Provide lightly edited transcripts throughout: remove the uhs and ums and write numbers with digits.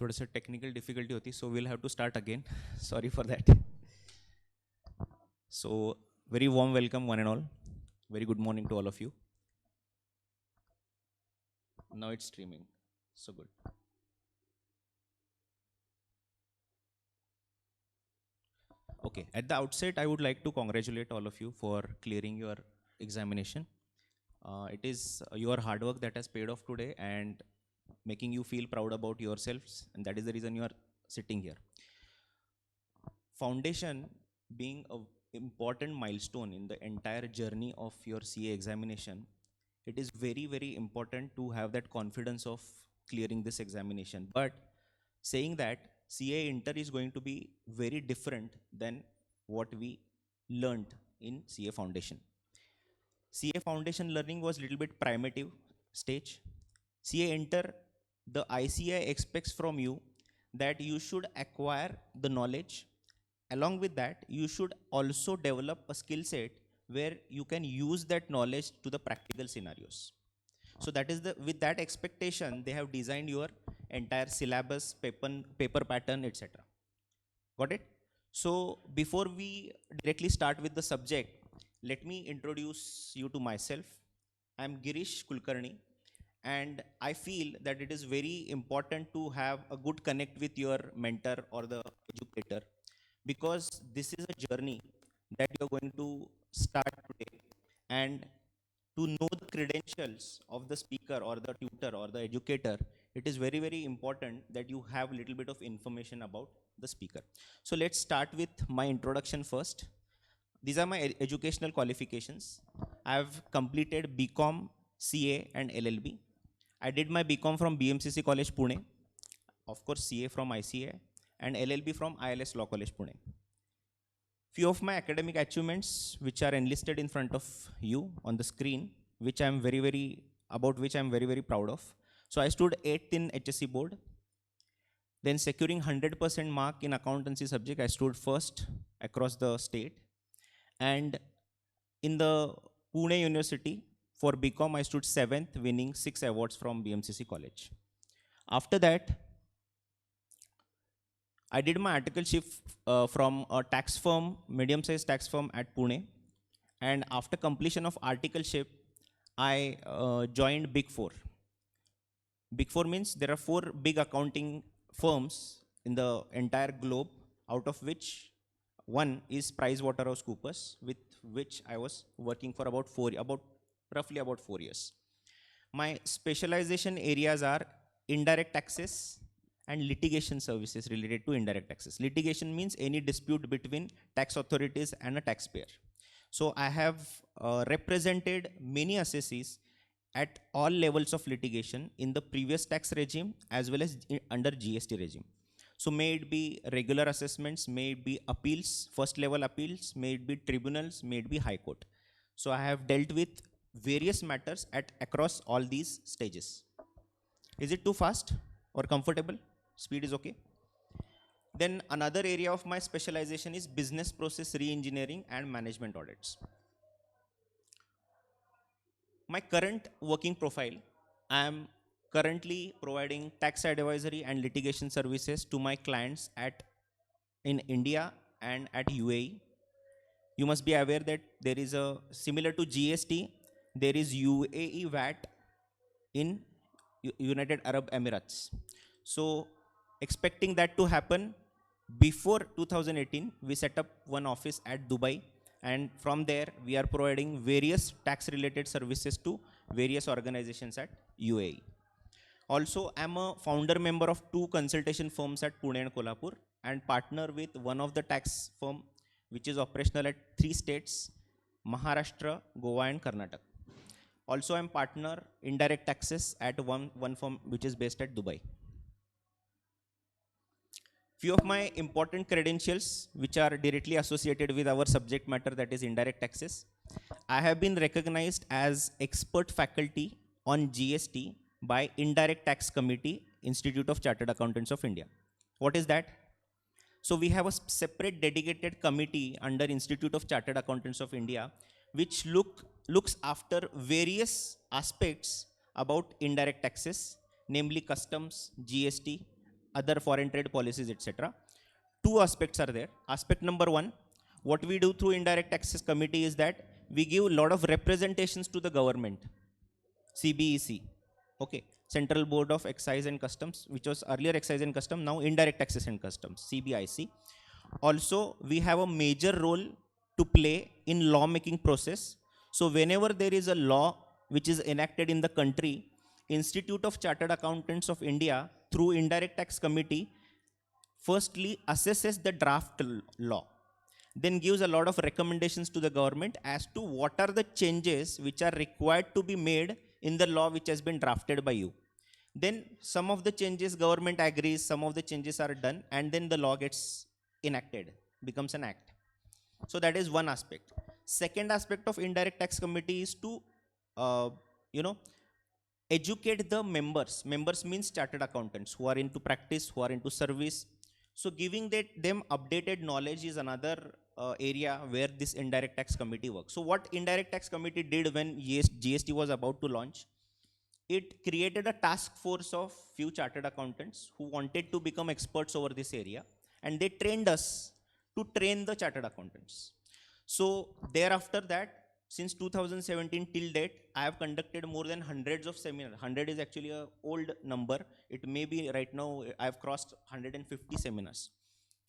थोड़ा सा technical difficulty होती, so we'll have to start again. Sorry for that. So very warm welcome one and all. Very good morning to all of you. Now it's streaming, so good. Okay, at the outset, I would like to congratulate all of you for clearing your examination. It is your hard work that has paid off today and making you feel proud about yourselves, and that is the reason you are sitting here. Foundation being an important milestone in the entire journey of your CA examination, it is very, very important to have that confidence of clearing this examination. But saying that, CA Inter is going to be very different than what we learned in CA Foundation. CA Foundation learning was a little bit primitive stage. CA Inter, the ICI expects from you that you should acquire the knowledge. Along with that, you should also develop a skill set where you can use that knowledge to the practical scenarios. So that is with that expectation, they have designed your entire syllabus, paper pattern, etc. Got it? So before we directly start with the subject, let me introduce you to myself. I am Girish Kulkarni, and I feel that it is very important to have a good connect with your mentor or the educator, because this is a journey that you're going to start today, and to know the credentials of the speaker or the tutor or the educator, it is very, very important that you have a little bit of information about the speaker. So let's start with my introduction first. These are my educational qualifications. I have completed BCom, CA and LLB. I did my BCom from BMCC College, Pune. Of course, CA from ICA and LLB from ILS Law College, Pune. Few of my academic achievements which are enlisted in front of you on the screen, which I am very, very proud of. So I stood 8th in HSC board. Then securing 100% mark in accountancy subject, I stood first across the state. And in the Pune University for BCom, I stood 7th, winning 6 awards from BMCC College. After that, I did my articleship from a tax firm, medium-sized tax firm at Pune. And after completion of articleship, I joined Big Four. Big Four means there are 4 big accounting firms in the entire globe, out of which one is PricewaterhouseCoopers, with which I was working for roughly about 4 years. My specialization areas are indirect taxes and litigation services related to indirect taxes. Litigation means any dispute between tax authorities and a taxpayer. So I have represented many assessees at all levels of litigation in the previous tax regime as well as under GST regime. So may it be regular assessments, may it be appeals, first level appeals, may it be tribunals, may it be high court. So I have dealt with various matters across all these stages. Is it too fast or comfortable? Speed is okay. Then another area of my specialization is business process re-engineering and management audits. My current working profile, I am currently providing tax advisory and litigation services to my clients in India and at UAE. You must be aware that there is a, similar to GST, there is UAE VAT in United Arab Emirates. So expecting that to happen, before 2018, we set up one office at Dubai, and from there we are providing various tax related services to various organizations at UAE. Also, I'm a founder member of 2 consultation firms at Pune and Kolhapur, and partner with one of the tax firm which is operational at 3 states, Maharashtra, Goa and Karnataka. Also, I'm partner indirect taxes at one firm which is based at Dubai. Few of my important credentials which are directly associated with our subject matter, that is indirect taxes. I have been recognized as expert faculty on GST by Indirect Tax Committee, Institute of Chartered Accountants of India. What is that? So we have a separate dedicated committee under Institute of Chartered Accountants of India, which looks after various aspects about indirect taxes, namely customs, GST, other foreign trade policies, etc. Two aspects are there. Aspect number one, what we do through indirect taxes committee is that we give a lot of representations to the government, CBEC, okay, Central Board of Excise and Customs, which was earlier Excise and Custom, now Indirect Taxes and Customs, CBIC. Also, we have a major role to play in law making process. So whenever there is a law which is enacted in the country, Institute of Chartered Accountants of India through Indirect Tax Committee firstly assesses the draft law, then gives a lot of recommendations to the government as to what are the changes which are required to be made in the law which has been drafted by you. Then some of the changes government agrees, some of the changes are done, and then the law gets enacted, becomes an act. So that is one aspect. Second aspect of indirect tax committee is to, you know, educate the members. Members means chartered accountants who are into practice, who are into service. So giving them updated knowledge is another area where this indirect tax committee works. So what indirect tax committee did when GST was about to launch, it created a task force of few chartered accountants who wanted to become experts over this area, and they trained us to train the chartered accountants. So thereafter that, since 2017 till date, I have conducted more than hundreds of seminars. 100 is actually a old number. It may be right now, I have crossed 150 seminars,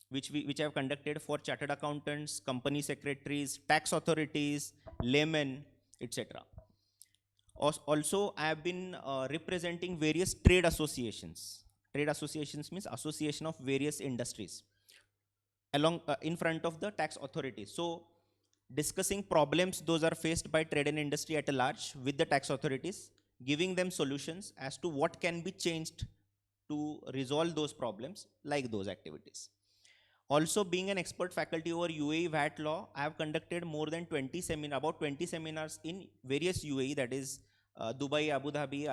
which I have conducted for chartered accountants, company secretaries, tax authorities, laymen, etc. Also, I have been representing various trade associations. Trade associations means association of various industries along in front of the tax authorities. So discussing problems those are faced by trade and industry at a large with the tax authorities, giving them solutions as to what can be changed to resolve those problems, like those activities. Also, being an expert faculty over UAE VAT law, I have conducted more than 20 seminars, about 20 seminars in various UAE, that is Dubai, Abu Dhabi,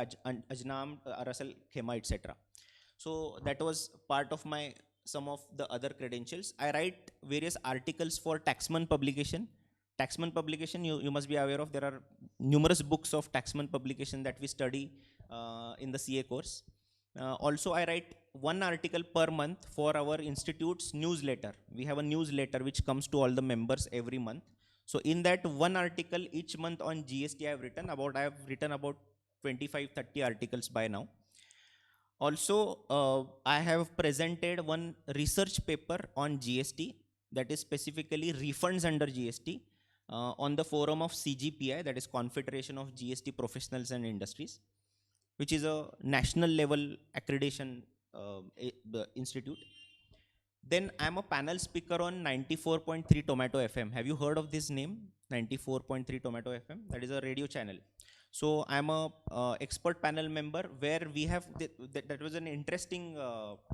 Ajnam, Ras Al Khaimah, etc. So that was part of my some of the other credentials. I write various articles for Taxman publication. Taxman publication, you must be aware of, there are numerous books of Taxman publication that we study in the CA course. Also, I write one article per month for our institute's newsletter. We have a newsletter which comes to all the members every month. So in that one article each month on GST, I have written about 25-30 articles by now. Also, I have presented one research paper on GST, that is specifically refunds under GST, on the forum of CGPI, that is Confederation of GST Professionals and Industries, which is a national level accreditation institute. Then I'm a panel speaker on 94.3 Tomato FM. Have you heard of this name? 94.3 Tomato FM. That is a radio channel. So I'm a expert panel member where we have, that was an interesting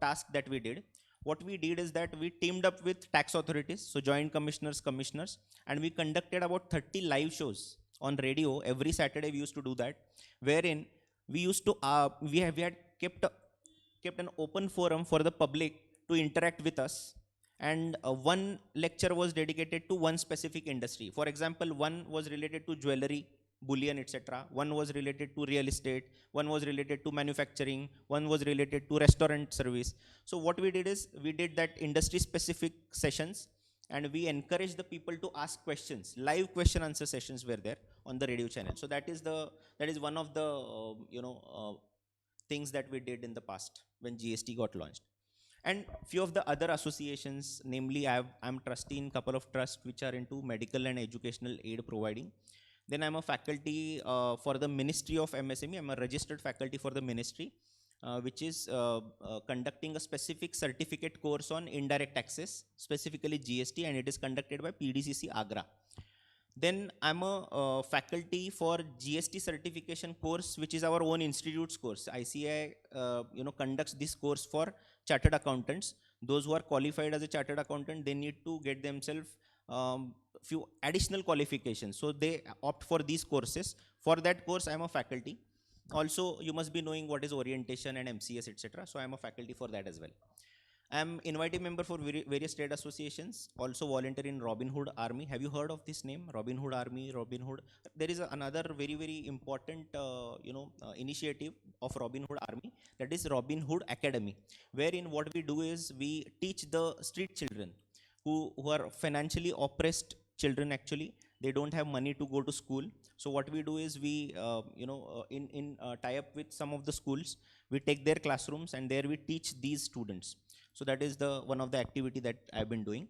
task that we did. What we did is that we teamed up with tax authorities, so joint commissioners, and we conducted about 30 live shows on radio. Every Saturday we used to do that, wherein we used to, we had kept an open forum for the public to interact with us, and one lecture was dedicated to one specific industry. For example, one was related to jewelry, bullion, etc. One was related to real estate, one was related to manufacturing, one was related to restaurant service. So what we did is, we did that industry specific sessions, and we encouraged the people to ask questions. Live question answer sessions were there on the radio channel. So that is one of the things that we did in the past when GST got launched. And few of the other associations, namely I'm trustee in couple of trusts which are into medical and educational aid providing. Then I'm a faculty for the Ministry of MSME. I'm a registered faculty for the ministry, which is conducting a specific certificate course on indirect taxes, specifically GST, and it is conducted by PDCC Agra. Then I'm a faculty for GST certification course, which is our own institute's course. ICAI conducts this course for chartered accountants. Those who are qualified as a chartered accountant, they need to get themselves few additional qualifications. So they opt for these courses. For that course, I'm a faculty. Also, you must be knowing what is orientation and MCS, etc. So I'm a faculty for that as well. I'm inviting member for various trade associations, also volunteer in Robin Hood Army. Have you heard of this name? Robin Hood Army, Robin Hood. There is another very, very important, initiative of Robin Hood Army, that is Robin Hood Academy, wherein what we do is we teach the street children who are financially oppressed children actually. They don't have money to go to school. So what we do is we, in tie up with some of the schools, we take their classrooms and there we teach these students. So that is the one of the activity that I've been doing.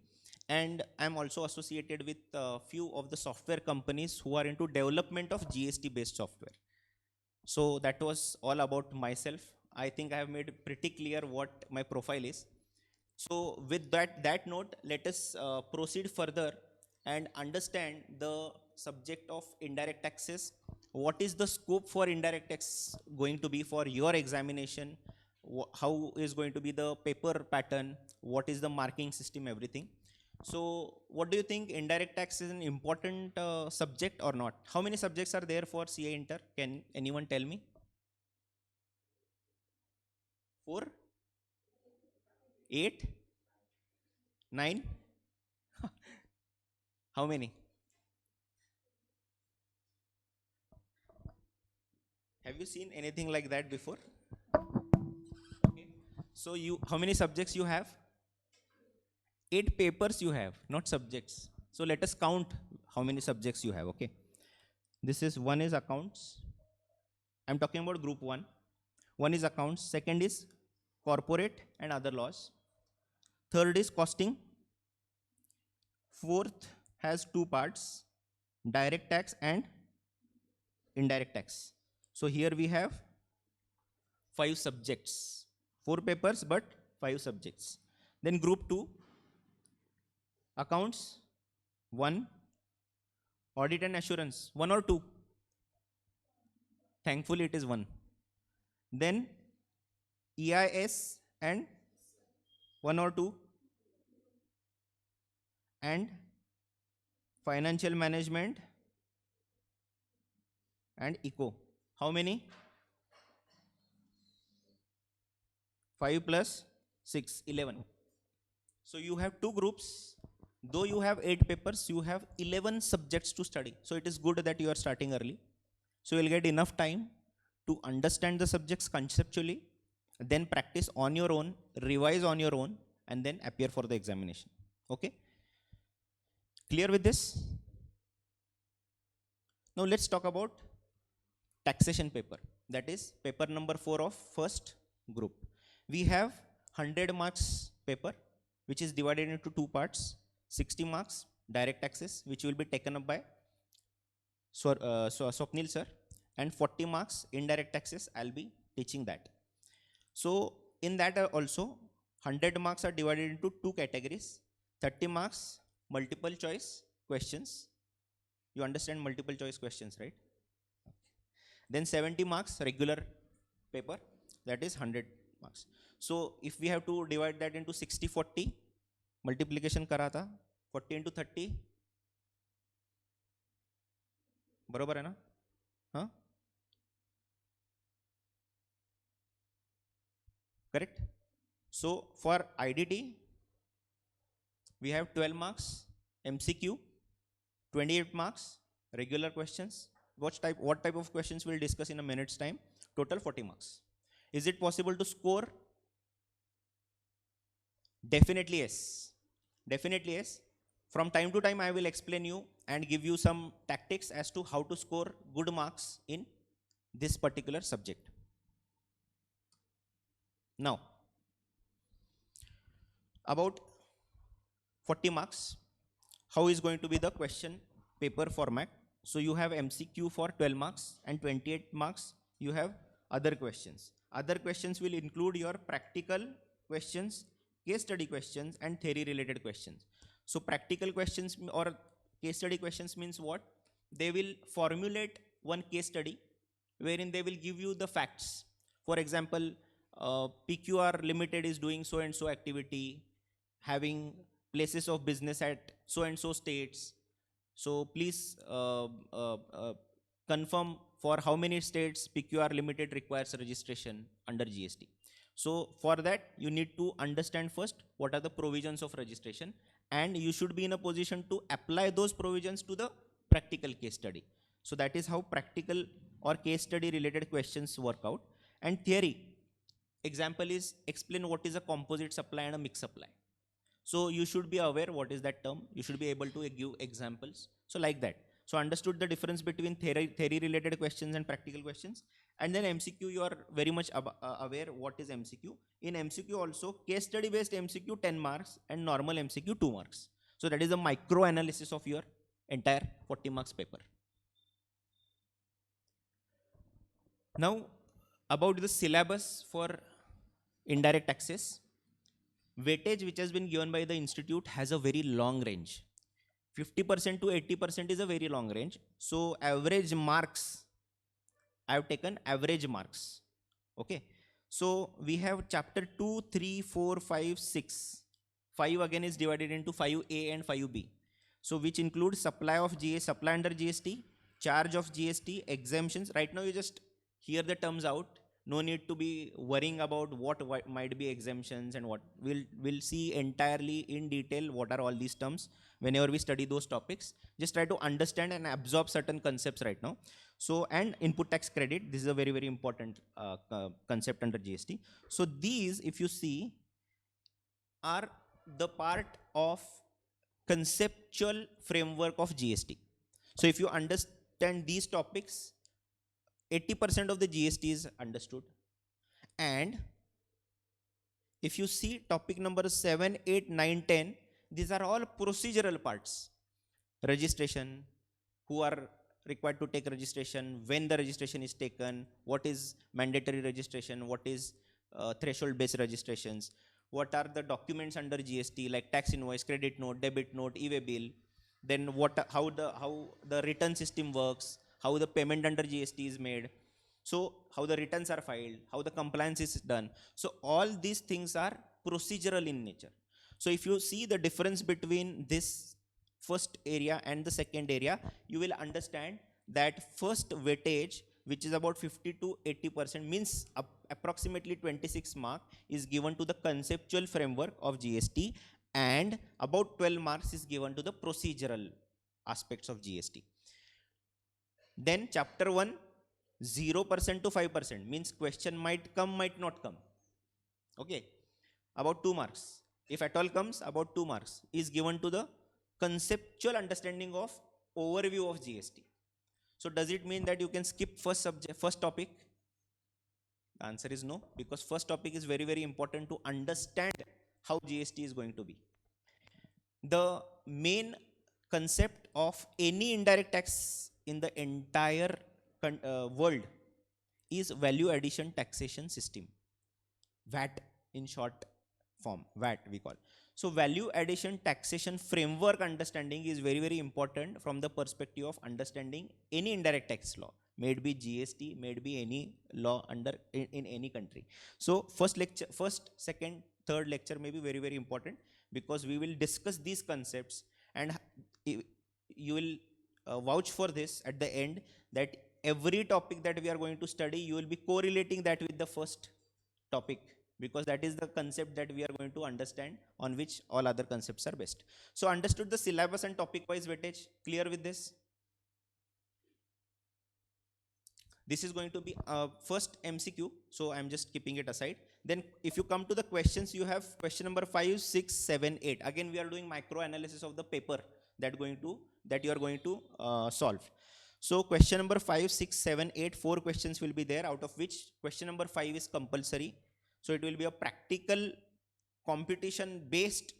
And I'm also associated with a few of the software companies who are into development of GST based software. So that was all about myself. I think I have made pretty clear what my profile is. So with that note, let us proceed further and understand the subject of indirect taxes. What is the scope for indirect tax going to be for your examination? How is going to be the paper pattern? What is the marking system? Everything. So what do you think, indirect tax is an important subject or not? How many subjects are there for CA Inter? Can anyone tell me? 4, 8, 9? How many? Have you seen anything like that before? Okay. So how many subjects you have? 8 papers you have, not subjects. So let us count how many subjects you have. Okay. This is one is accounts. I'm talking about group 1. One is accounts. Second is corporate and other laws. Third is costing. Fourth has 2 parts, direct tax and indirect tax. So here we have 5 subjects, 4 papers but 5 subjects. Then group 2, accounts 1, audit and assurance 1 or 2. Thankfully it is 1. Then EIS and 1 or 2, and financial management and eco. How many? 5 plus 6, 11. So you have 2 groups. Though you have 8 papers, you have 11 subjects to study. So it is good that you are starting early. So you'll get enough time to understand the subjects conceptually, then practice on your own, revise on your own, and then appear for the examination. Okay? Clear with this? Now let's talk about taxation paper. That is paper number 4 of first group. We have 100 marks paper, which is divided into 2 parts. 60 marks direct taxes, which will be taken up by Swapnil sir, and 40 marks indirect taxes. I'll be teaching that. So in that also 100 marks are divided into 2 categories. 30 marks multiple choice questions. You understand multiple choice questions, right? Then 70 marks regular paper, that is 100 marks. So if we have to divide that into 60-40, multiplication करा था, 40 into 30, बरोबर है ना? हाँ? Correct? So for IDT, we have 12 marks MCQ, 28 marks regular questions. What type of questions we'll discuss in a minute's time. Total 40 marks. Is it possible to score? Definitely yes. Definitely yes. From time to time I will explain you and give you some tactics as to how to score good marks in this particular subject. Now, about 40 marks, how is going to be the question paper format? So you have MCQ for 12 marks and 28 marks you have other questions. Other questions will include your practical questions, case study questions and theory related questions. So practical questions or case study questions means what? They will formulate one case study wherein they will give you the facts. For example, PQR Limited is doing so and so activity, having places of business at so and so states. So please confirm for how many states PQR Limited requires registration under GST. So for that, you need to understand first what are the provisions of registration, and you should be in a position to apply those provisions to the practical case study. So that is how practical or case study related questions work out. And theory, example is explain what is a composite supply and a mixed supply. So you should be aware what is that term. You should be able to give examples. So like that. So understood the difference between theory related questions and practical questions. And then MCQ, you are very much aware what is MCQ. In MCQ also, case study based MCQ 10 marks and normal MCQ 2 marks. So that is a micro analysis of your entire 40 marks paper. Now about the syllabus for indirect taxes. Weightage which has been given by the institute has a very long range. 50% to 80% is a very long range. So average marks, I have taken average marks. Okay. So we have chapter 2, 3, 4, 5, 6. 5 again is divided into 5A and 5B. So which includes supply of supply under GST, charge of GST, exemptions. Right now you just hear the terms out. No need to be worrying about what might be exemptions and what. We'll see entirely in detail what are all these terms whenever we study those topics. Just try to understand and absorb certain concepts right now. So, and input tax credit, this is a very, very important concept under GST. So these, if you see, are the part of conceptual framework of GST. So if you understand these topics, 80% of the GST is understood. And if you see topic number 7, 8, 9, 10, these are all procedural parts. Registration, who are required to take registration, when the registration is taken, what is mandatory registration, what is threshold based registrations, what are the documents under GST like tax invoice, credit note, debit note, e-way bill, then how the return system works, how the payment under GST is made, so how the returns are filed, how the compliance is done. So all these things are procedural in nature. So if you see the difference between this first area and the second area, you will understand that first weightage, which is about 50 to 80%, means approximately 26 mark is given to the conceptual framework of GST, and about 12 marks is given to the procedural aspects of GST. Then chapter 1, 0% to 5%, means question might come, might not come. Okay, about 2 marks. If at all comes, about 2 marks is given to the conceptual understanding of overview of GST. So does it mean that you can skip first topic? The answer is no, because first topic is very, very important to understand how GST is going to be. The main concept of any indirect tax in the entire world is value addition taxation system. VAT in short form, VAT we call. So value addition taxation framework understanding is very, very important from the perspective of understanding any indirect tax law, may it be GST, may it be any law under in any country. So first, second, third lecture may be very, very important, because we will discuss these concepts, and you will vouch for this at the end, that every topic that we are going to study, you will be correlating that with the first topic, because that is the concept that we are going to understand, on which all other concepts are based. So understood the syllabus and topic wise weightage? Clear with this? This is going to be first MCQ, so I'm just keeping it aside. Then if you come to the questions, you have question number 5, 6, 7, 8. Again, we are doing micro analysis of the paper that you are going to solve. So question number 5, 6, 7, 8, 4 questions will be there, out of which question number 5 is compulsory. So it will be a practical competition based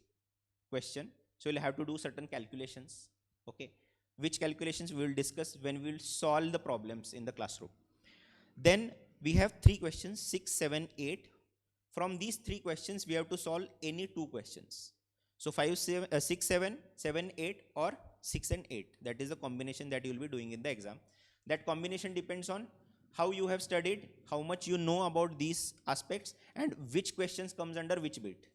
question. So you'll have to do certain calculations. Okay. Which calculations we will discuss when we will solve the problems in the classroom. Then we have 3 questions, 6, 7, 8. From these 3 questions, we have to solve any 2 questions. So 6, 7, 7, 8, or 6 and 8. That is the combination that you will be doing in the exam. That combination depends on how you have studied, how much you know about these aspects, and which questions comes under which bit.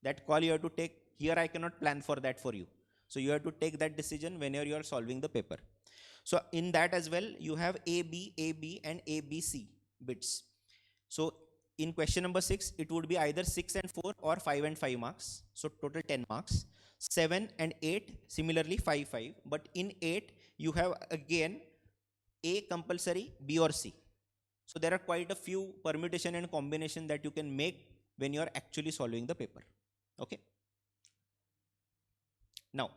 That call you have to take. Here I cannot plan for that for you. So you have to take that decision whenever you are solving the paper. So in that as well, you have A, B, and ABC bits. So in question number 6, it would be either 6 and 4 or 5 and 5 marks. So total 10 marks. 7 and 8, similarly 5, 5. But in 8, you have again A compulsory, B or C. So there are quite a few permutation and combination that you can make when you are actually solving the paper. Okay. Now,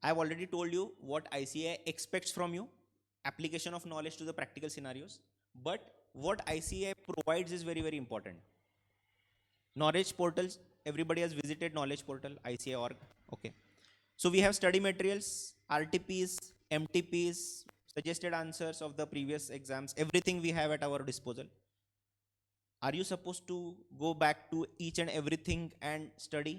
I have already told you what ICAI expects from you, application of knowledge to the practical scenarios. But what ICAI provides is very, very important. Knowledge portals, everybody has visited knowledge portal, ICAI.org. Okay. So we have study materials, RTPs, MTPs, suggested answers of the previous exams, everything we have at our disposal. Are you supposed to go back to each and everything and study?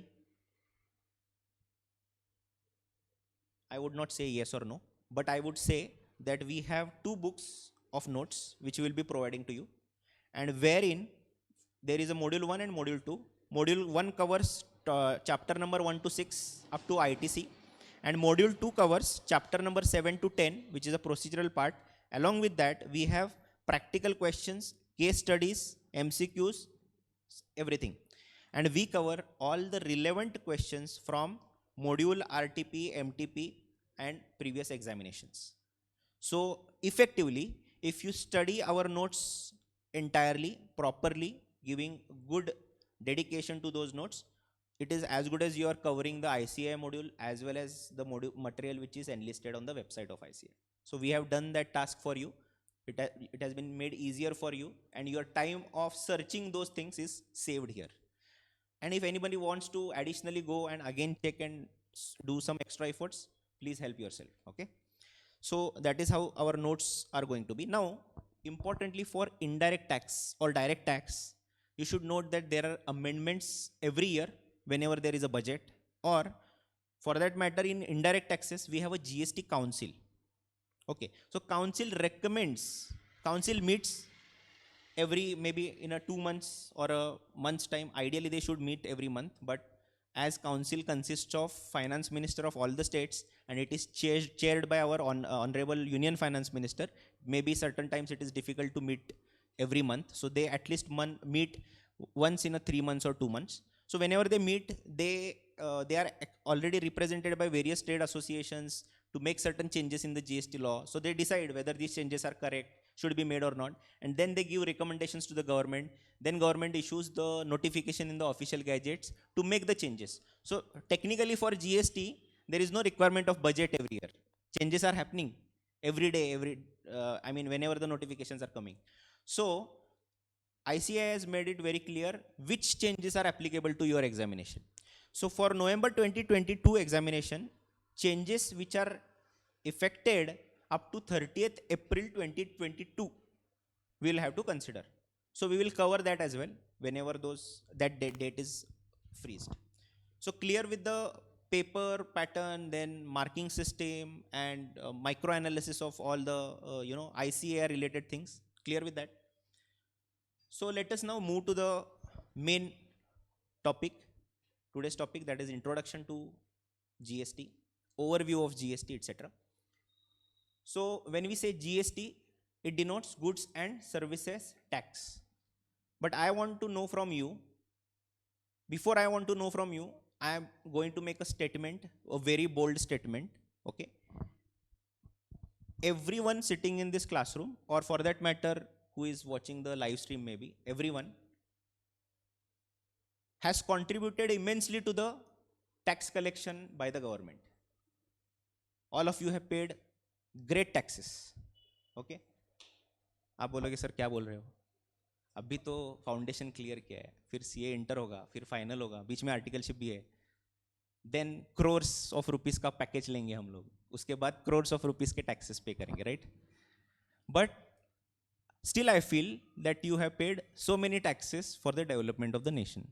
I would not say yes or no, but I would say that we have 2 books of notes which we will be providing to you, and wherein there is a module 1 and module 2. Module 1 covers chapter number 1 to 6 up to ITC, and module 2 covers chapter number 7 to 10, which is a procedural part. Along with that, we have practical questions, case studies, MCQs, everything. And we cover all the relevant questions from module RTP, MTP, and previous examinations. So effectively, if you study our notes entirely, properly, giving good dedication to those notes, it is as good as you are covering the ICAI module as well as the module material which is enlisted on the website of ICAI. So we have done that task for you. It has been made easier for you, and your time of searching those things is saved here. And if anybody wants to additionally go and again check and do some extra efforts, please help yourself. Okay. So that is how our notes are going to be. Now, importantly, for indirect tax or direct tax, you should note that there are amendments every year whenever there is a budget, or for that matter, in indirect taxes, we have a GST council. Okay. So council meets every, maybe in a 2 months or a month's time. Ideally, they should meet every month, but as council consists of finance minister of all the states, and it is chaired by our honorable union finance minister, maybe certain times it is difficult to meet every month. So they at least meet once in a 3 months or 2 months. So whenever they meet, they are already represented by various trade associations to make certain changes in the GST law. So they decide whether these changes are correct, should be made or not, and then they give recommendations to the government. Then government issues the notification in the official gazettes to make the changes. So technically for GST, there is no requirement of budget every year. Changes are happening every day, whenever the notifications are coming. So ICAI has made it very clear which changes are applicable to your examination. So for November 2022 examination, changes which are effected up to 30th April 2022, we will have to consider. So we will cover that as well whenever that date is freezed. So clear with the paper pattern, then marking system, and micro analysis of all the ICAI related things. Clear with that? So let us now move to the main topic, today's topic, that is introduction to GST, overview of GST, etc. So when we say GST, it denotes goods and services tax. But I want to know from you, before I want to know from you, I am going to make a statement, a very bold statement. Okay. Everyone sitting in this classroom, or for that matter, who is watching the live stream, maybe everyone has contributed immensely to the tax collection by the government. All of you have paid great taxes. Okay. आप बोलोगे sir क्या बोल रहे हो, अभी तो foundation clear किया है, फिर सीए इंटर होगा, फिर फाइनल होगा, बीच में आर्टिकलशिप भी है, देन क्रोर्स ऑफ रुपीस का पैकेज लेंगे हम लोग, उसके बाद क्रोर्स ऑफ रुपीस के टैक्सेस पे करेंगे, right? But still I feel that you have paid so many taxes for the development of the nation.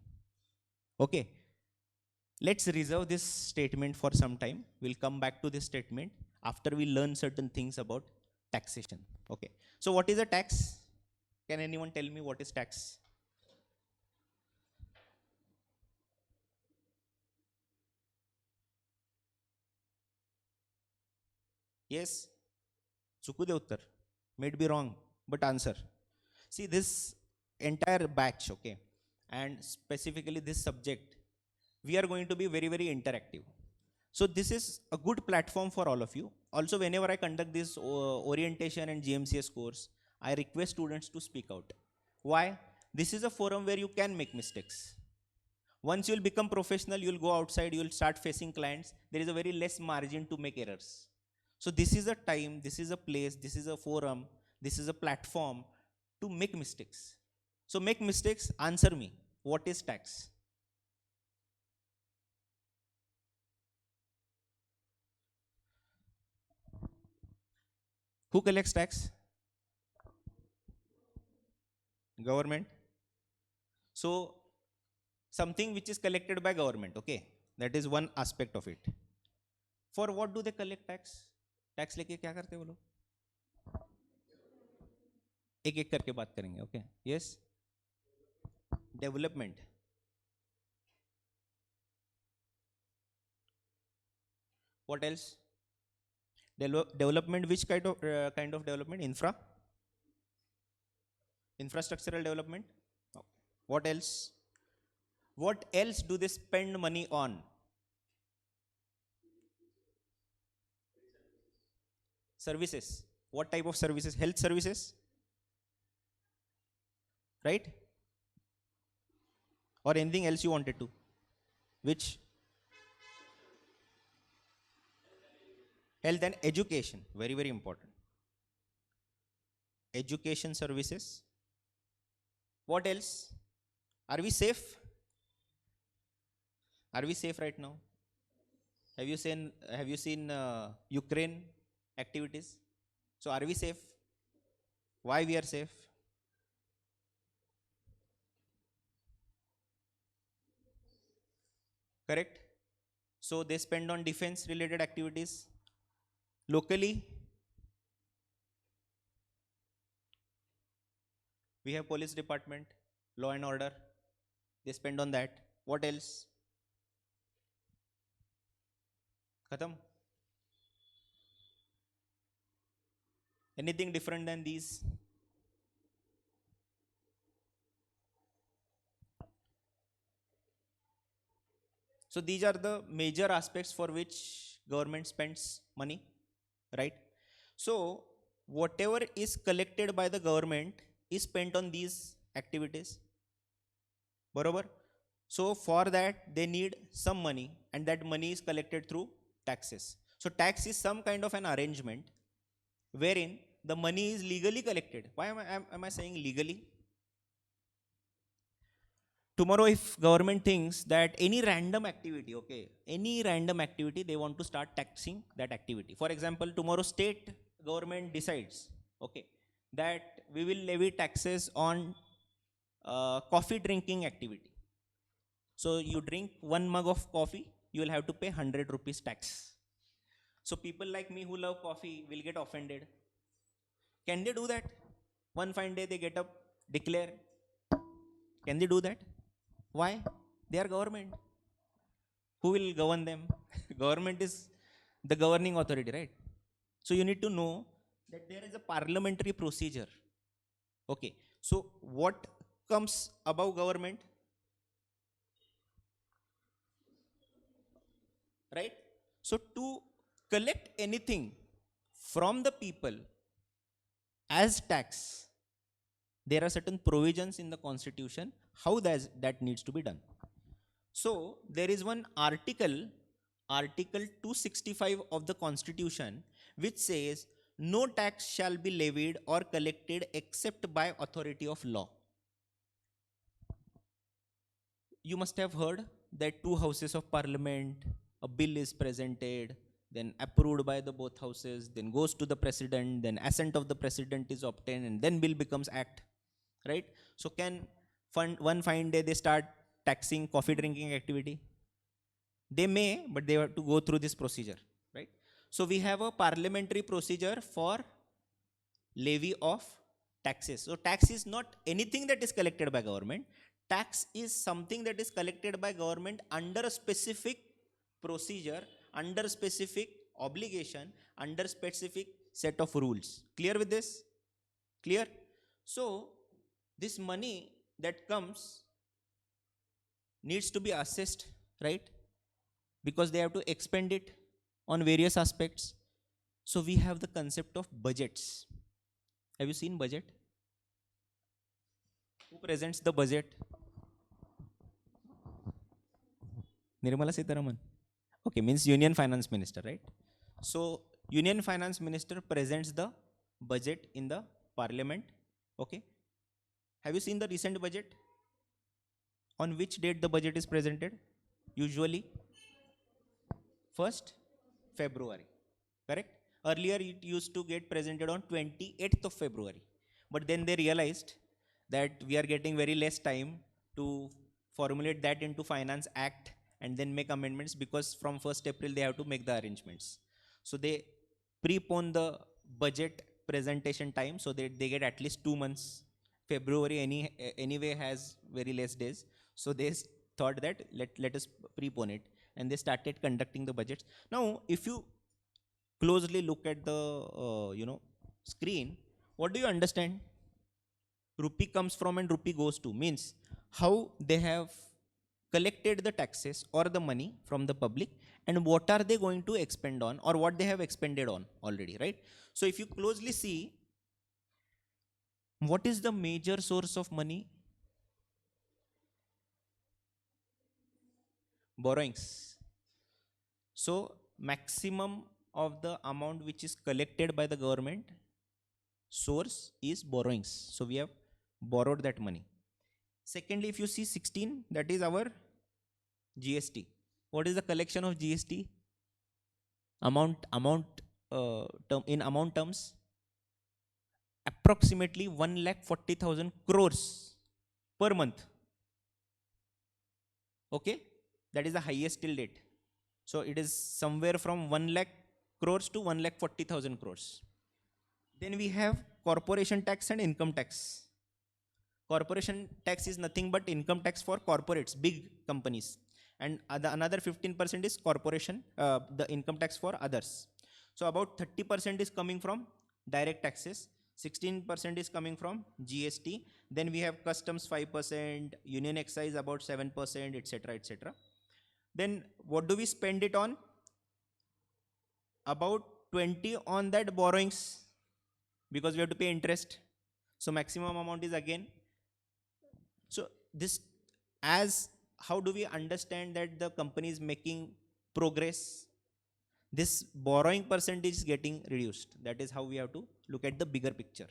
Okay, let's reserve this statement for some time. We'll come back to this statement after we learn certain things about taxation. Okay, so what is a tax? Can anyone tell me what is tax? Yes, चुकू दे उत्तर, may be wrong, but answer. See, this entire batch, okay, and specifically this subject, we are going to be very, very interactive. So this is a good platform for all of you. Also, whenever I conduct this orientation and GMCS course, I request students to speak out. Why? This is a forum where you can make mistakes. Once you'll become professional, you'll go outside, you'll start facing clients. There is a very less margin to make errors. So this is a time, this is a place, this is a forum, this is a platform to make mistakes. So make mistakes, answer me. What is tax? Who collects tax? Government. So something which is collected by government, okay, that is one aspect of it. For what do they collect tax? Tax लेके क्या करते हैं वो लोग? एक एक करके बात करेंगे, okay? Yes. Development. What else? Development. Which kind of development? Infrastructural development. What else? What else do they spend money on? Services. What type of services? Health services, right? Or anything else you wanted to? Which? Health and education. Very, very important. Education services. What else? Are we safe? Are we safe right now? Have you seen Ukraine activities? So are we safe? Why we are safe? Correct? So they spend on defense related activities. Locally, we have police department, law and order. They spend on that. What else? Khatam? Anything different than these? So these are the major aspects for which government spends money, right? So whatever is collected by the government is spent on these activities. Barabar? So for that they need some money, and that money is collected through taxes. So tax is some kind of an arrangement wherein the money is legally collected. Why am I saying legally? Tomorrow if government thinks that any random activity, okay, any random activity, they want to start taxing that activity. For example, tomorrow state government decides, okay, that we will levy taxes on coffee drinking activity. So you drink 1 mug of coffee, you will have to pay 100 rupees tax. So people like me who love coffee will get offended. Can they do that? One fine day they get up, declare. Can they do that? Why? They are government. Who will govern them? Government is the governing authority, right? So you need to know that there is a parliamentary procedure. Okay. So what comes above government? Right? So to collect anything from the people as tax, there are certain provisions in the constitution how that needs to be done. So there is one article 265 of the constitution, which says no tax shall be levied or collected except by authority of law. You must have heard that two houses of parliament, a bill is presented, then approved by the both houses, then goes to the president, then assent of the president is obtained, and then bill becomes act, right? So can one fine day they start taxing coffee drinking activity? They may, but they have to go through this procedure, right? So we have a parliamentary procedure for levy of taxes. So tax is not anything that is collected by government. Tax is something that is collected by government under a specific procedure, under specific obligation, under specific set of rules. Clear with this? Clear? So This money that comes needs to be assessed, right? Because they have to expend it on various aspects. So we have the concept of budgets. Have you seen budget? Who presents the budget? Nirmala Sitharaman. Okay, means Union Finance Minister, right? So Union Finance Minister presents the budget in the Parliament. Okay. Have you seen the recent budget? On which date the budget is presented? Usually 1st February. Correct? Earlier it used to get presented on 28th of February. But then they realized that we are getting very less time to formulate that into Finance Act and then make amendments, because from 1st April they have to make the arrangements. So they prepone the budget presentation time so that they get at least 2 months. February anyway has very less days. So they thought that let us prepone it, and they started conducting the budgets. Now, if you closely look at the screen, what do you understand? Rupee comes from and rupee goes to, means how they have collected the taxes or the money from the public, and what are they going to expend on, or what they have expended on already, right? So if you closely see, what is the major source of money? Borrowings. So maximum of the amount which is collected by the government source is borrowings. So we have borrowed that money. Secondly, if you see 16, that is our GST. What is the collection of GST? In amount terms, approximately 1,40,000 crores per month. Okay, that is the highest till date. So it is somewhere from 1 lakh crores to 1,40,000 crores. Then we have corporation tax and income tax. Corporation tax is nothing but income tax for corporates, big companies. And another 15% is the income tax for others. So about 30% is coming from direct taxes, 16% is coming from GST. Then we have customs 5%, union excise about 7%, etc., etc. Then what do we spend it on? About 20 on that borrowings, because we have to pay interest. So maximum amount is again. So this, as how do we understand that the company is making progress? This borrowing percentage is getting reduced. That is how we have to look at the bigger picture,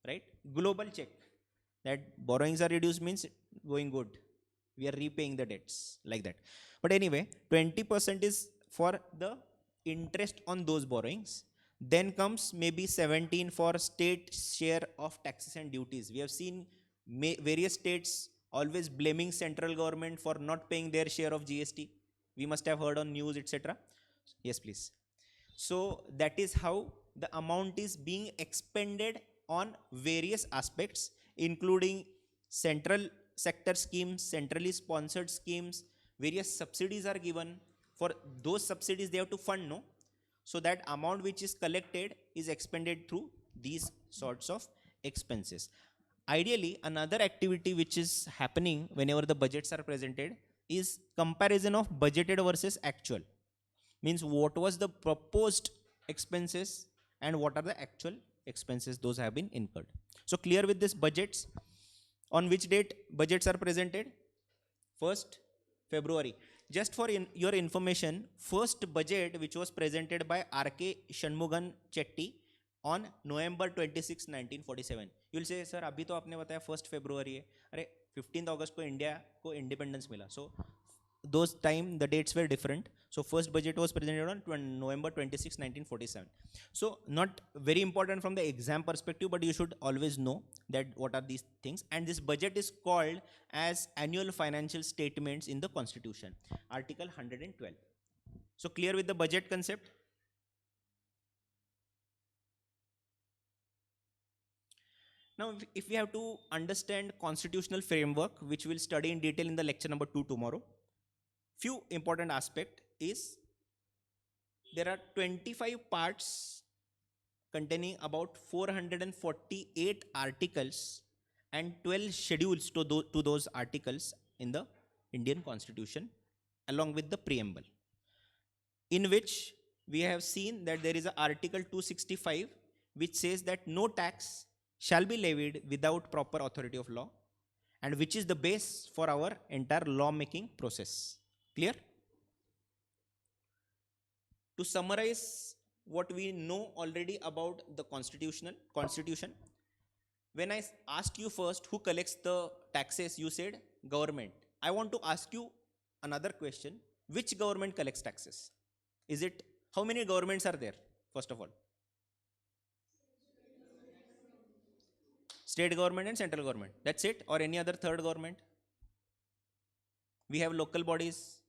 right? Global check that borrowings are reduced means going good. We are repaying the debts, like that. But anyway, 20% is for the interest on those borrowings. Then comes maybe 17 for state share of taxes and duties. We have seen various states always blaming central government for not paying their share of GST. We must have heard on news, etc. Yes, please. So that is how the amount is being expended on various aspects, including central sector schemes, centrally sponsored schemes. Various subsidies are given. For those subsidies they have to fund, no? So that amount which is collected is expended through these sorts of expenses. Ideally, another activity which is happening whenever the budgets are presented is comparison of budgeted versus actual. Means what was the proposed expenses and what are the actual expenses those have been incurred. So clear with this budgets. On which date budgets are presented? 1st February. Just for your information, first budget which was presented by R.K. Shanmugam Chetty on November 26, 1947. You will say, sir, अभी तो आपने बताया 1st February है. अरे 15th August को India को independence मिला. So those time the dates were different. So first budget was presented on November 26, 1947. So not very important from the exam perspective, but you should always know that what are these things. And this budget is called as annual financial statements in the Constitution, Article 112. So clear with the budget concept? Now, if we have to understand constitutional framework, which we'll study in detail in the lecture number 2 tomorrow, few important aspect is there are 25 parts containing about 448 articles and 12 schedules to those articles in the Indian Constitution, along with the preamble, in which we have seen that there is an Article 265 which says that no tax shall be levied without proper authority of law, and which is the base for our entire law making process. Clear? To summarize what we know already about the constitution, when I asked you first who collects the taxes, you said government. I want to ask you another question. Which government collects taxes? Is it, how many governments are there, first of all? State government and central government. That's it? Or any other third government? We have local bodies,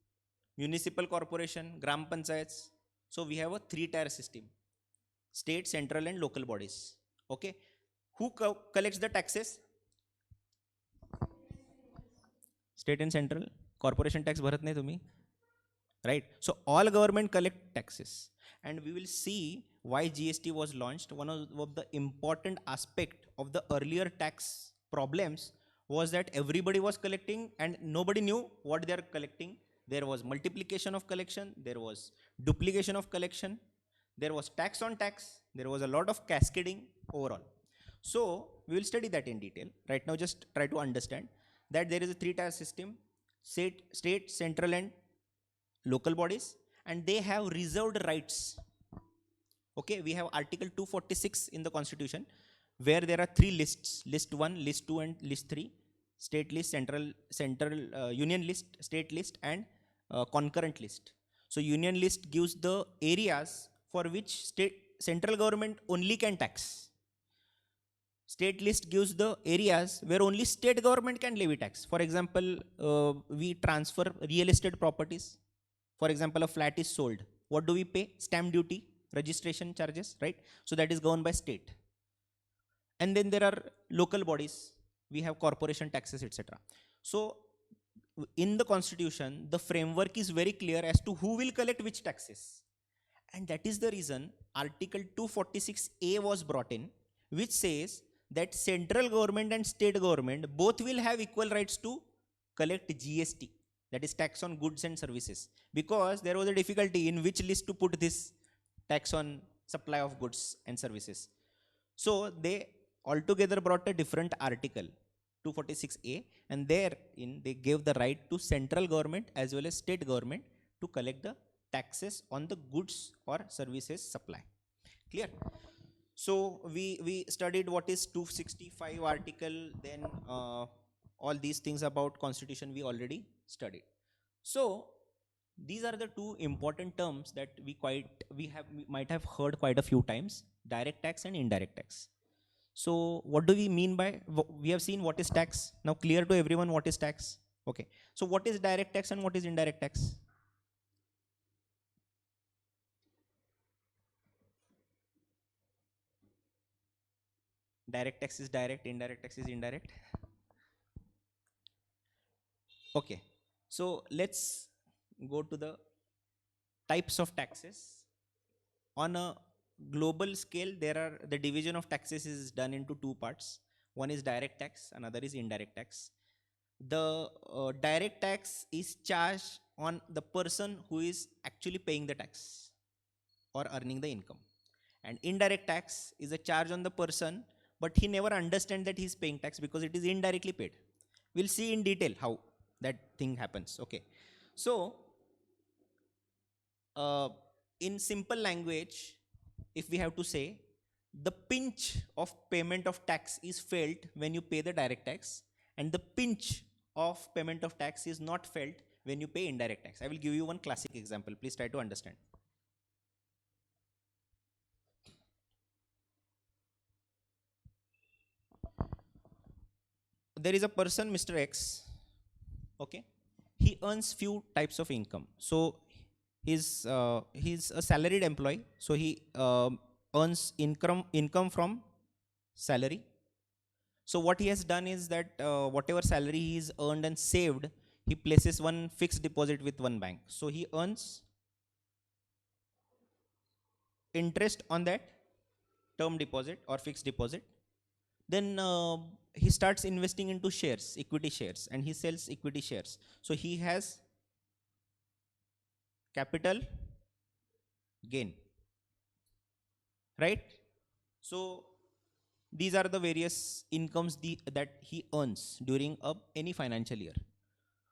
municipal corporation, gram panchayats. So we have a 3-tier system: state, central, and local bodies. Okay. Who collects the taxes? State and central. Corporation tax bharat nahi tumi. Right. So all government collect taxes, and we will see why GST was launched. One of the important aspect of the earlier tax problems was that everybody was collecting and nobody knew what they are collecting. There was multiplication of collection, there was duplication of collection, there was tax on tax, there was a lot of cascading overall. So we will study that in detail. Right now just try to understand that there is a 3-tier system: state, central, and local bodies, and they have reserved rights. Okay, we have Article 246 in the Constitution, where there are 3 lists: list 1, list 2, and list 3. State list, central union list, state list, and concurrent list. So union list gives the areas for which central government only can tax. State list gives the areas where only state government can levy tax. For example, we transfer real estate properties. For example, a flat is sold. What do we pay? Stamp duty, registration charges, right? So that is governed by state. And then there are local bodies. We have corporation taxes, etc. So in the Constitution, the framework is very clear as to who will collect which taxes. And that is the reason Article 246A was brought in, which says that central government and state government both will have equal rights to collect GST, that is tax on goods and services, because there was a difficulty in which list to put this tax on supply of goods and services. So they altogether brought a different article, 246A, and therein they gave the right to central government as well as state government to collect the taxes on the goods or services supply. Clear? So we studied what is 265 article, then all these things about Constitution we already studied. So these are the 2 important terms that we might have heard quite a few times: direct tax and indirect tax. So what do we mean by, we have seen what is tax. Now clear to everyone what is tax? Okay. So what is direct tax and what is indirect tax? Direct tax is direct, indirect tax is indirect. Okay. So let's go to the types of taxes. On a global scale, the division of taxes is done into 2 parts. One is direct tax, another is indirect tax. The direct tax is charged on the person who is actually paying the tax or earning the income. And indirect tax is a charge on the person, but he never understands that he is paying tax because it is indirectly paid. We'll see in detail how that thing happens. Okay. So in simple language, if we have to say, the pinch of payment of tax is felt when you pay the direct tax, and the pinch of payment of tax is not felt when you pay indirect tax. I will give you one classic example. Please try to understand. There is a person, Mr. X. Okay. He earns few types of income. So he's a salaried employee. So he earns income from salary. So what he has done is that whatever salary he's earned and saved, he places one fixed deposit with one bank. So he earns interest on that term deposit or fixed deposit. Then he starts investing into shares, equity shares, and he sells equity shares. So he has capital gain, right? So these are the various incomes that he earns during any financial year.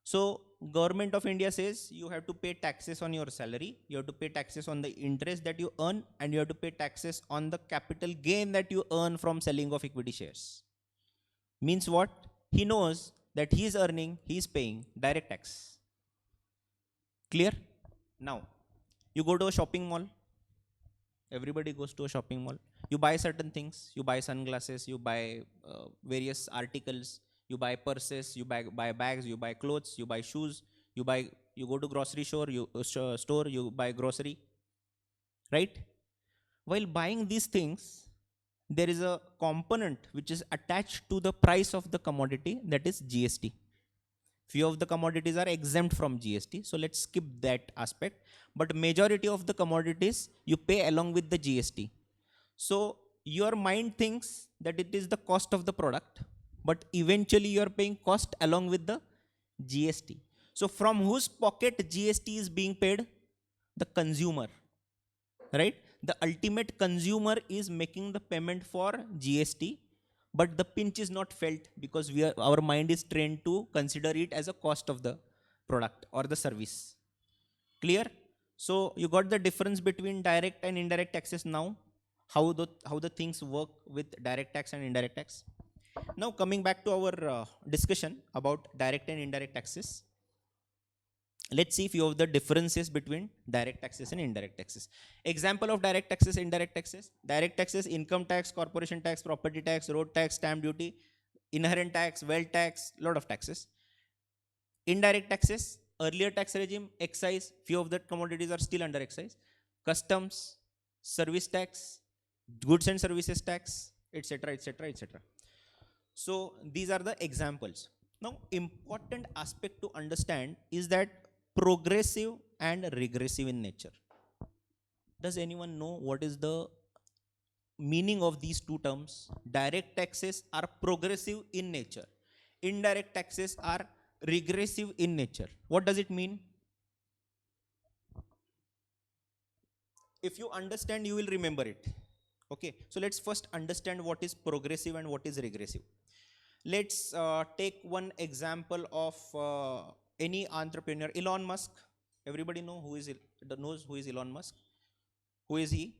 So government of India says you have to pay taxes on your salary, you have to pay taxes on the interest that you earn, and you have to pay taxes on the capital gain that you earn from selling of equity shares. Means what? He knows that he is earning, he is paying direct tax. Clear? Now, you go to a shopping mall. Everybody goes to a shopping mall. You buy certain things. You buy sunglasses, you buy various articles, you buy purses, you buy bags, you buy clothes, you buy shoes, you go to grocery store, you buy grocery, right? While buying these things, there is a component which is attached to the price of the commodity, that is GST. Few of the commodities are exempt from GST, so let's skip that aspect. But majority of the commodities you pay along with the GST. So your mind thinks that it is the cost of the product, but eventually you are paying cost along with the GST. So from whose pocket GST is being paid? The consumer, right? The ultimate consumer is making the payment for GST, but the pinch is not felt because our mind is trained to consider it as a cost of the product or the service. Clear? So you got the difference between direct and indirect taxes now, how the things work with direct tax and indirect tax. Now coming back to our discussion about direct and indirect taxes, let's see few of the differences between direct taxes and indirect taxes. Example of direct taxes, indirect taxes. Direct taxes: income tax, corporation tax, property tax, road tax, stamp duty, inherent tax, wealth tax, lot of taxes. Indirect taxes: earlier tax regime, excise, few of the commodities are still under excise, customs, service tax, goods and services tax, etc., etc., etc. So these are the examples. Now, important aspect to understand is that progressive and regressive in nature. Does anyone know what is the meaning of these two terms? Direct taxes are progressive in nature. Indirect taxes are regressive in nature. What does it mean? If you understand, you will remember it. Okay, so let's first understand what is progressive and what is regressive. Let's take one example of any entrepreneur. Elon Musk. Everybody knows who is Elon Musk. Who is he?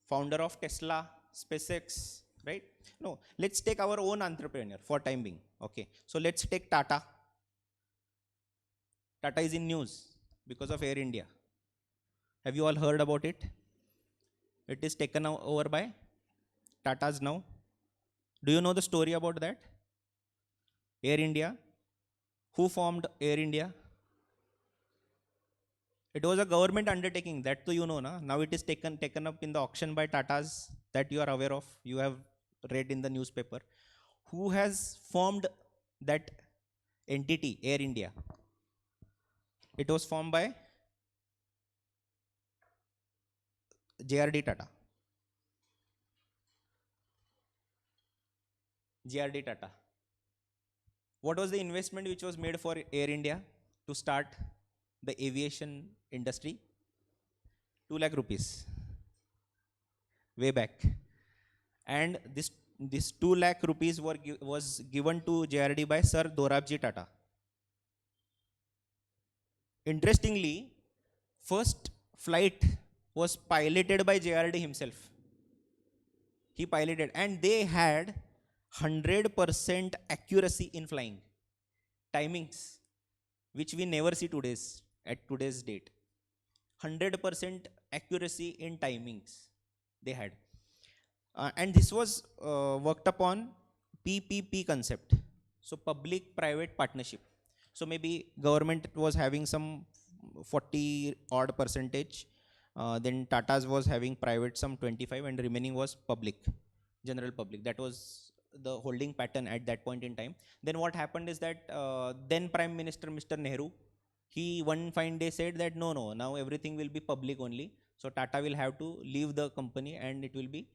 Founder of Tesla, SpaceX, right? No, let's take our own entrepreneur for time being. Okay, so let's take Tata. Tata is in news because of Air India. Have you all heard about it? It is taken over by Tata's now. Do you know the story about that? Air India. Who formed Air India? It was a government undertaking, that too you know, na? Now it is taken up in the auction by Tatas, that you are aware of. You have read in the newspaper. Who has formed that entity, Air India? It was formed by JRD Tata. JRD Tata. What was the investment which was made for Air India to start the aviation industry? 2 lakh rupees. Way back. And this 2 lakh rupees was given to JRD by Sir Dorabji Tata. Interestingly, first flight was piloted by JRD himself. He piloted, and they had 100% accuracy in flying. Timings, which we never see at today's date. 100% accuracy in timings they had. And this was worked upon PPP concept. So public-private partnership. So maybe government was having some 40 odd percentage. Then Tata's was having private some 25, and remaining was public, general public. That was the holding pattern at that point in time. Then what happened is that then Prime Minister Mr. Nehru, he one fine day said that no, now everything will be public only. So Tata will have to leave the company and it will be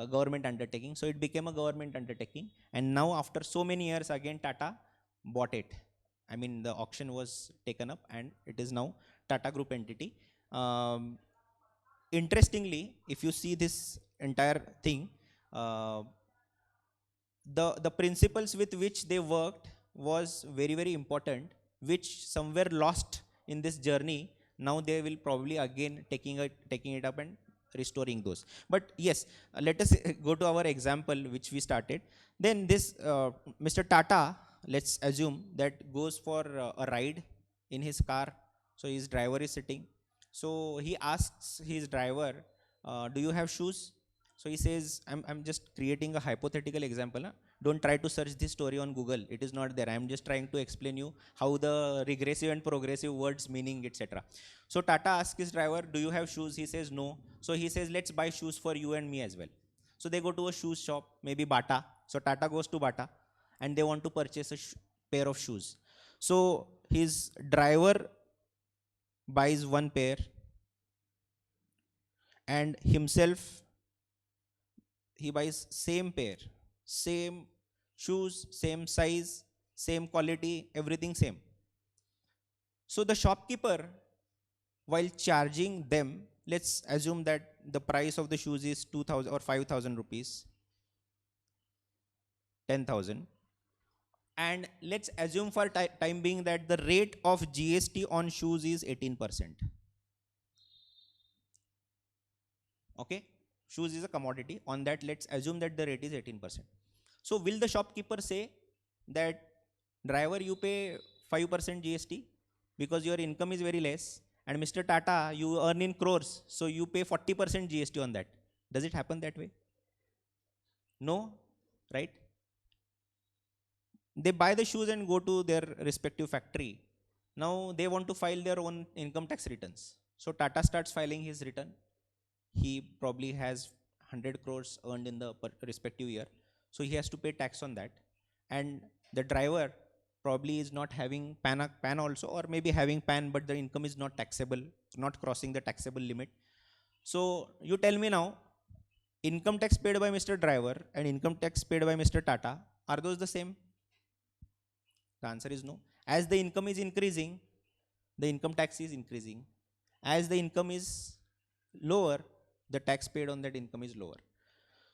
government undertaking. So it became a government undertaking, and now after so many years again Tata bought it. I mean, the auction was taken up and it is now Tata Group entity. um, Interestingly, if you see this entire thing, uh, the principles with which they worked was very very important, which somewhere lost in this journey. Now they will probably again taking it up and restoring those. But yes, let us go to our example which we started. Then this Mr. Tata, let's assume, that goes for a ride in his car. So his driver is sitting. So he asks his driver, do you have shoes? So he says, I'm just creating a hypothetical example. Huh? Don't try to search this story on Google. It is not there. I'm just trying to explain you how the regressive and progressive words meaning, etc. So Tata asks his driver, do you have shoes? He says no. So he says, let's buy shoes for you and me as well. So they go to a shoes shop, maybe Bata. So Tata goes to Bata and they want to purchase a pair of shoes. So his driver buys one pair and himself he buys same pair, same shoes, same size, same quality, everything same. So the shopkeeper, while charging them, let's assume that the price of the shoes is 2000 or 5000 rupees, 10,000, and let's assume for time being that the rate of GST on shoes is 18%. Okay, shoes is a commodity. On that, let's assume that the rate is 18%. So will the shopkeeper say that, driver, you pay 5% GST because your income is very less, and Mr. Tata, you earn in crores, so you pay 40% GST on that? Does it happen that way? No, right? They buy the shoes and go to their respective factory. Now they want to file their own income tax returns. So Tata starts filing his return. He probably has 100 crores earned in the respective year, so he has to pay tax on that. And the driver probably is not having PAN also, or maybe having PAN, but the income is not taxable, not crossing the taxable limit. So you tell me now, income tax paid by Mr. Driver and income tax paid by Mr. Tata, are those the same? The answer is no. As the income is increasing, the income tax is increasing. As the income is lower, the tax paid on that income is lower.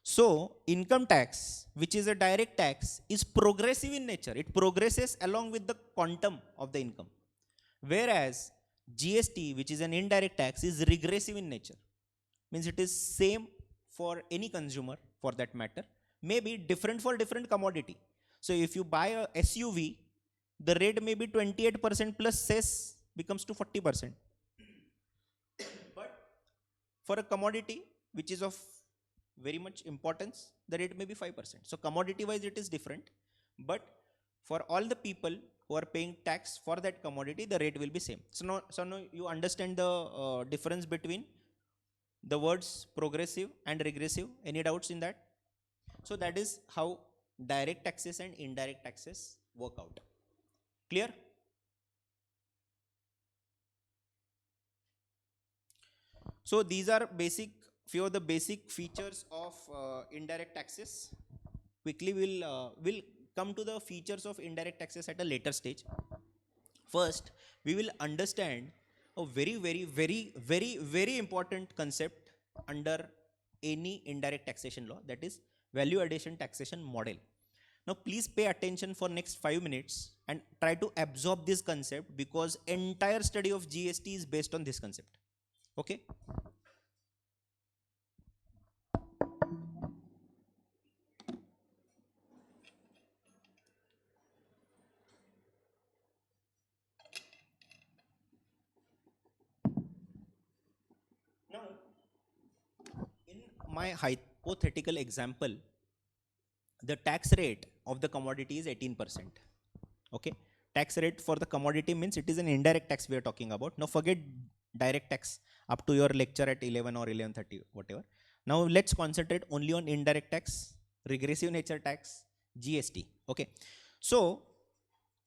So income tax, which is a direct tax, is progressive in nature. It progresses along with the quantum of the income. Whereas GST, which is an indirect tax, is regressive in nature. Means it is same for any consumer, for that matter, may be different for different commodity. So if you buy a SUV, the rate may be 28% plus cess becomes to 40%. But for a commodity which is of very much importance, the rate may be 5%. So commodity wise it is different, but for all the people who are paying tax for that commodity, the rate will be same. So now you understand the difference between the words progressive and regressive. Any doubts in that? So that is how direct taxes and indirect taxes work out. Clear? So these are few of the basic features of indirect taxes. Quickly we'll come to the features of indirect taxes at a later stage. First, we will understand a very important concept under any indirect taxation law, that is value addition taxation model. Now please pay attention for next 5 minutes and try to absorb this concept, because entire study of GST is based on this concept. Okay? Now, in my hypothetical example, the tax rate of the commodity is 18%. Okay? Tax rate for the commodity means it is an indirect tax we are talking about. Now forget direct tax up to your lecture at 11 or 11:30, whatever. Now let's concentrate only on indirect tax, regressive nature tax, GST. Okay? So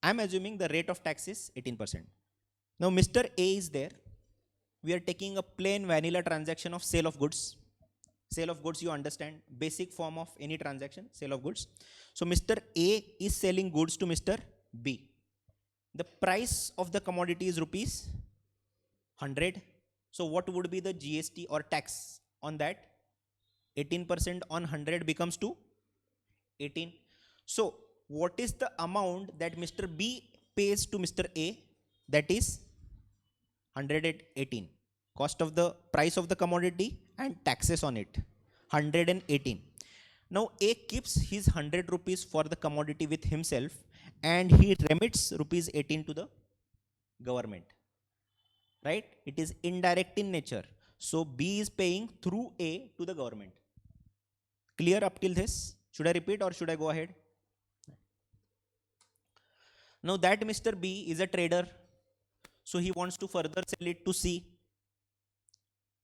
I'm assuming the rate of tax is 18%. Now Mr. A is there. We are taking a plain vanilla transaction of sale of goods. Sale of goods, you understand, basic form of any transaction, sale of goods. So Mr. A is selling goods to Mr. B. The price of the commodity is rupees 100. So what would be the GST or tax on that? 18% on 100 becomes to 18. So what is the amount that Mr. B pays to Mr. A? That is 118. Cost of the price of the commodity and taxes on it, 118. Now A keeps his 100 rupees for the commodity with himself and he remits rupees 18 to the government. Right? It is indirect in nature. So B is paying through A to the government. Clear up till this? Should I repeat or should I go ahead? Now that Mr. B is a trader, so he wants to further sell it to C.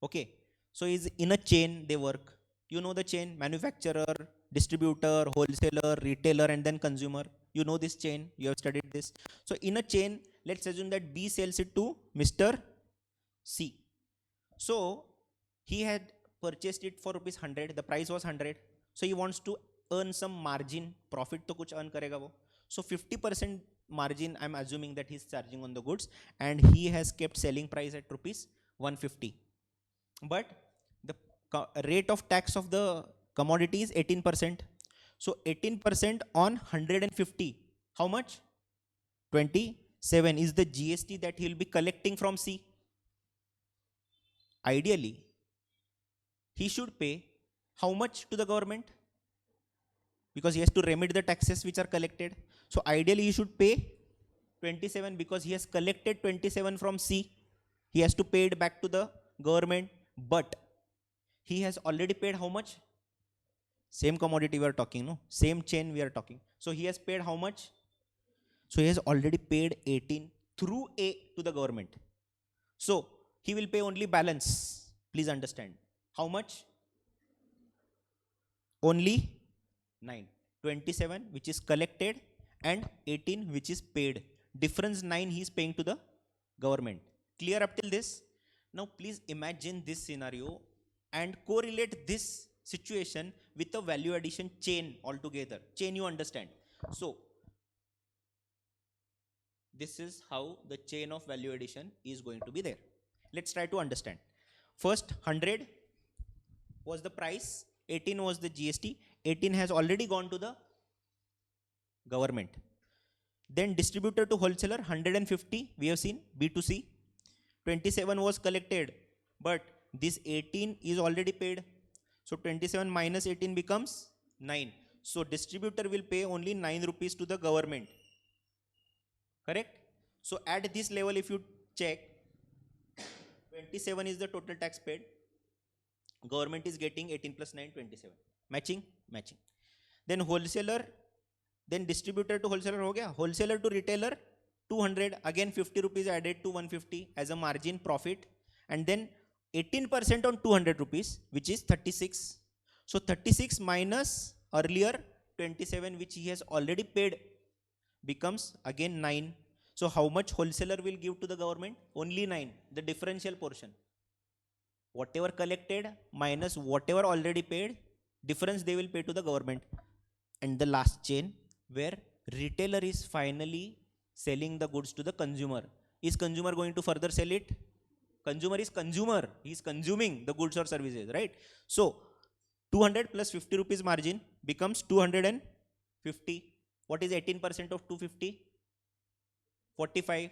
Okay, so he's in a chain, they work. You know the chain: manufacturer, distributor, wholesaler, retailer, and then consumer. You know this chain, you have studied this. So in a chain, let's assume that B sells it to Mr. C. So he had purchased it for rupees 100, the price was 100. So he wants to earn some margin, profit to kuch earn karega wo. So 50% margin I'm assuming that he's charging on the goods, and he has kept selling price at rupees 150. But the rate of tax of the commodity is 18%. So 18% on 150, how much? 27 is the GST that he'll be collecting from C. Ideally, he should pay how much to the government? Because he has to remit the taxes which are collected. So ideally he should pay 27 because he has collected 27 from C. He has to pay it back to the government, but he has already paid how much? Same commodity we are talking, no? Same chain we are talking. So he has paid how much? So he has already paid 18 through A to the government. So he will pay only balance. Please understand. How much? Only 9. 27 which is collected and 18 which is paid. Difference 9 he is paying to the government. Clear up till this? Now please imagine this scenario and correlate this situation with a value addition chain altogether. Chain, you understand. So this is how the chain of value addition is going to be there. Let's try to understand. First 100 was the price, 18 was the GST, 18 has already gone to the government. Then distributor to wholesaler 150, we have seen, B to C. 27 was collected, but this 18 is already paid. So 27 minus 18 becomes 9. So distributor will pay only 9 rupees to the government. Correct? So at this level, if you check, 27 is the total tax paid. Government is getting 18 plus 9, 27. Matching? Matching. Then wholesaler, then distributor to wholesaler ho gaya. Wholesaler to retailer 200, again 50 rupees added to 150 as a margin profit, and then 18% on 200 rupees, which is 36. So 36 minus earlier 27 which he has already paid becomes again 9. So how much wholesaler will give to the government? Only 9, the differential portion. Whatever collected minus whatever already paid, difference they will pay to the government. And the last chain where retailer is finally selling the goods to the consumer. Is consumer going to further sell it? Consumer is consumer. He is consuming the goods or services, right? So 200 plus 50 rupees margin becomes 250. What is 18% of 250? 45.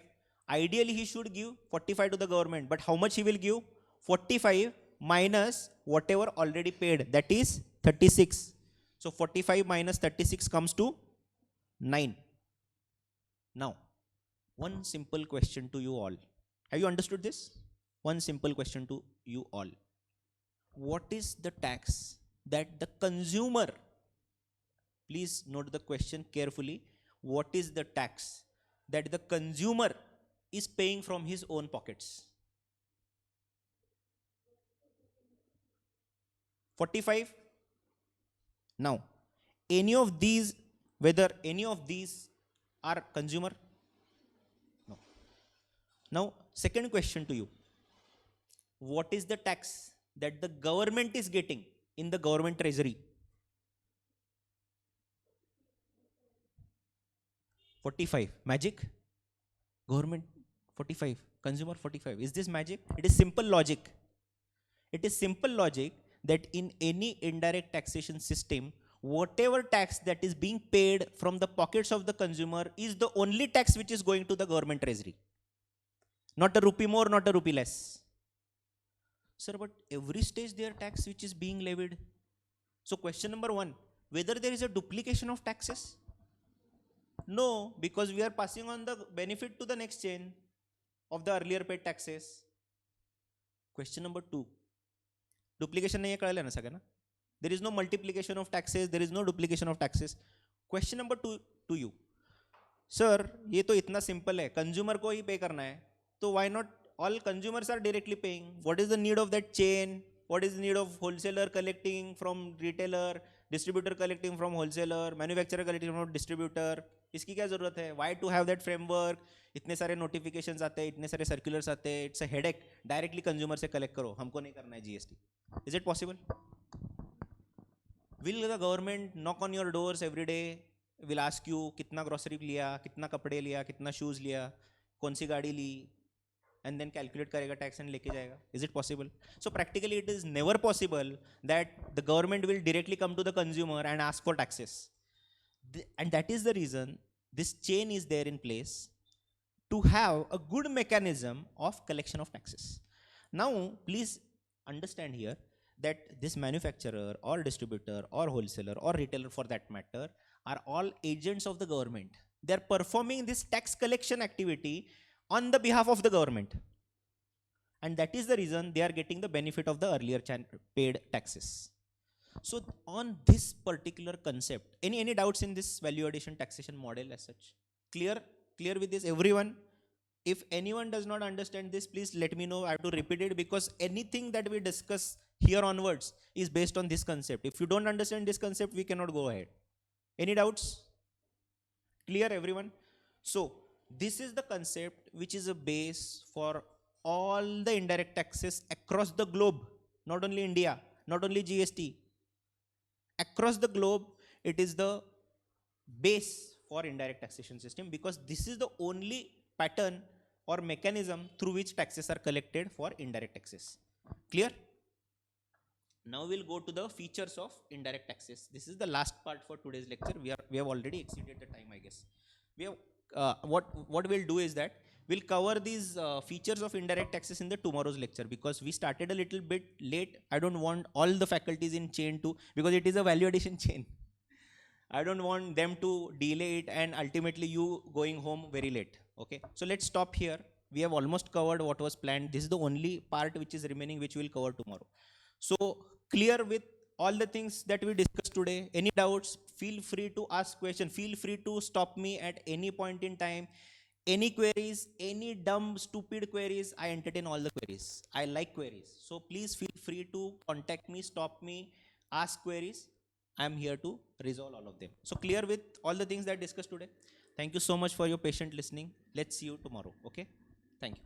Ideally he should give 45 to the government, but how much he will give? 45 minus whatever already paid, that is 36. So 45 minus 36 comes to 9. Now, one simple question to you all. Have you understood this? One simple question to you all. What is the tax that the consumer, please note the question carefully, what is the tax that the consumer is paying from his own pockets? 45. Now, any of these, whether any of these are consumer? No. Now, second question to you. What is the tax that the government is getting in the government treasury? 45. Magic? Government 45, consumer 45. Is this magic? It is simple logic. It is simple logic that in any indirect taxation system, whatever tax that is being paid from the pockets of the consumer is the only tax which is going to the government treasury. Not a rupee more, not a rupee less. Sir, but every stage there tax which is being levied. So question number one, whether there is a duplication of taxes? No, because we are passing on the benefit to the next chain of the earlier paid taxes. Question number two, duplication नहीं है कळलं ना सगळ्यांना? There is no multiplication of taxes, there is no duplication of taxes. Question number two to you, sir, ये तो इतना simple है, consumer को ही pay करना है, तो why not all consumers are directly paying? What is the need of that chain? What is the need of wholesaler collecting from retailer, distributor collecting from wholesaler, manufacturer collecting from distributor? इसकी क्या जरूरत है? Why to have that framework? इतने सारे notifications आते हैं, इतने सारे circulars आते हैं, it's a headache. Directly consumer से collect करो, हमको नहीं करना है GST. Is it possible? Will the government knock on your doors every day? Will ask you कितना grocery लिया, कितना कपड़े लिया, कितना shoes लिया, कौन सी गाड़ी ली, and then calculate करेगा tax and लेके जाएगा? Is it possible? So practically it is never possible that the government will directly come to the consumer and ask for taxes. And that is the reason this chain is there in place to have a good mechanism of collection of taxes. Now, please understand here that this manufacturer or distributor or wholesaler or retailer for that matter are all agents of the government. They are performing this tax collection activity on the behalf of the government. And that is the reason they are getting the benefit of the earlier paid taxes. So on this particular concept, any doubts in this value addition taxation model as such? Clear with this, everyone? If anyone does not understand this, please let me know. I have to repeat it because anything that we discuss here onwards is based on this concept. If you don't understand this concept, we cannot go ahead. Any doubts? Clear, everyone? So this is the concept which is a base for all the indirect taxes across the globe, not only India, not only GST. Across the globe, it is the base for indirect taxation system because this is the only pattern or mechanism through which taxes are collected for indirect taxes. Clear? Now we'll go to the features of indirect taxes. This is the last part for today's lecture. We have already exceeded the time, I guess. We have what we'll do is that we'll cover these features of indirect taxes in the tomorrow's lecture because we started a little bit late. I don't want all the faculties in chain to, because it is a value addition chain. I don't want them to delay it and ultimately you going home very late. Okay, so let's stop here. We have almost covered what was planned. This is the only part which is remaining, which we'll cover tomorrow. So clear with all the things that we discussed today? Any doubts? Feel free to ask questions. Feel free to stop me at any point in time. Any queries, any dumb, stupid queries, I entertain all the queries. I like queries. So please feel free to contact me, stop me, ask queries. I am here to resolve all of them. So clear with all the things that I discussed today? Thank you so much for your patient listening. Let's see you tomorrow. Okay? Thank you.